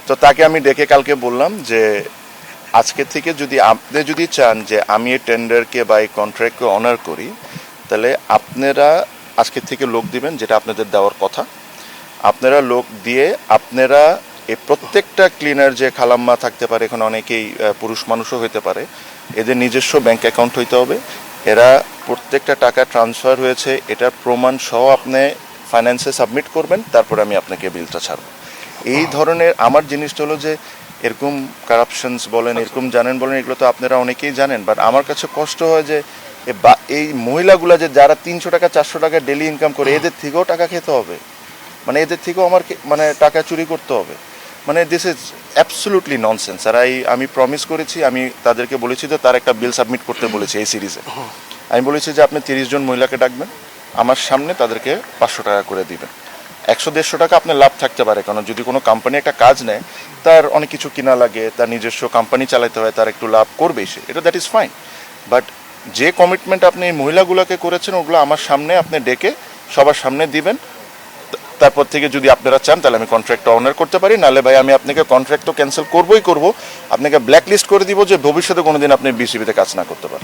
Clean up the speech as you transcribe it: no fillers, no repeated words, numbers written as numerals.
তো তাকে আমি ডেকে কালকে বললাম যে আজকে থেকে আপনি যদি চান যে আমি এই টেন্ডারকে বা এই কন্ট্রাক্টকে অনার করি, তাহলে আপনারা আজকে থেকে লোক দিবেন, যেটা আপনাদের দেওয়ার কথা। আপনারা লোক দিয়ে আপনারা এই প্রত্যেকটা ক্লিনার যে খালাম্মা থাকতে পারে, এখানে অনেকেই পুরুষ মানুষও হতে পারে, এদের নিজস্ব ব্যাংক অ্যাকাউন্ট হইতে হবে। এরা প্রত্যেকটা টাকা ট্রান্সফার হয়েছে এটার প্রমাণ সহ আপনি ফাইন্যান্সে সাবমিট করবেন, তারপর আমি আপনাকে বিলটা ছাড়ব। এই ধরনের আমার জিনিসটা হলো যে এরকম কারাপশনস বলেন, এরকম জানেন বলেন, এগুলো তো আপনারা অনেকেই জানেন, বাট আমার কাছে কষ্ট হয় যে এই মহিলাগুলা যে যারা 300 টাকা 400 টাকা ডেলি ইনকাম করে, এদের থেকেও টাকা খেতে হবে, মানে এদের থেকেও আমার মানে টাকা চুরি করতে হবে। মানে দিস ইজ অ্যাবসলুটলি ননসেন্স। আর আমি প্রমিস করেছি, আমি তাদেরকে বলেছি যে তার একটা বিল সাবমিট করতে বলেছি এই সিরিজে। আমি বলেছি যে আপনি 30 জন মহিলাকে ডাকবেন, আমার সামনে তাদেরকে 500 টাকা করে দিবেন। 100-150 টাকা আপনার লাভ থাকতে পারে, কারণ যদি কোনো কোম্পানি একটা কাজ নেয়, তার অনেক কিছু কিনা লাগে, তার নিজস্ব কোম্পানি চালাতে হয়, তার একটু লাভ করবেই সে, এটা দ্যাট ইজ ফাইন। বাট যে কমিটমেন্ট আপনি এই মহিলাগুলোকে করেছেন, ওগুলো আমার সামনে আপনি ডেকে সবার সামনে দিবেন। তারপর থেকে যদি আপনারা চান তাহলে আমি কন্ট্রাক্ট অনার করতে পারি, নাহলে ভাই আমি আপনাকে কন্ট্রাক্ট তো ক্যান্সেল করবই করবো, আপনাকে ব্ল্যাক লিস্ট করে দিব যে ভবিষ্যতে কোনোদিন আপনি বিসিবিতে কাজ না করতে পারেন।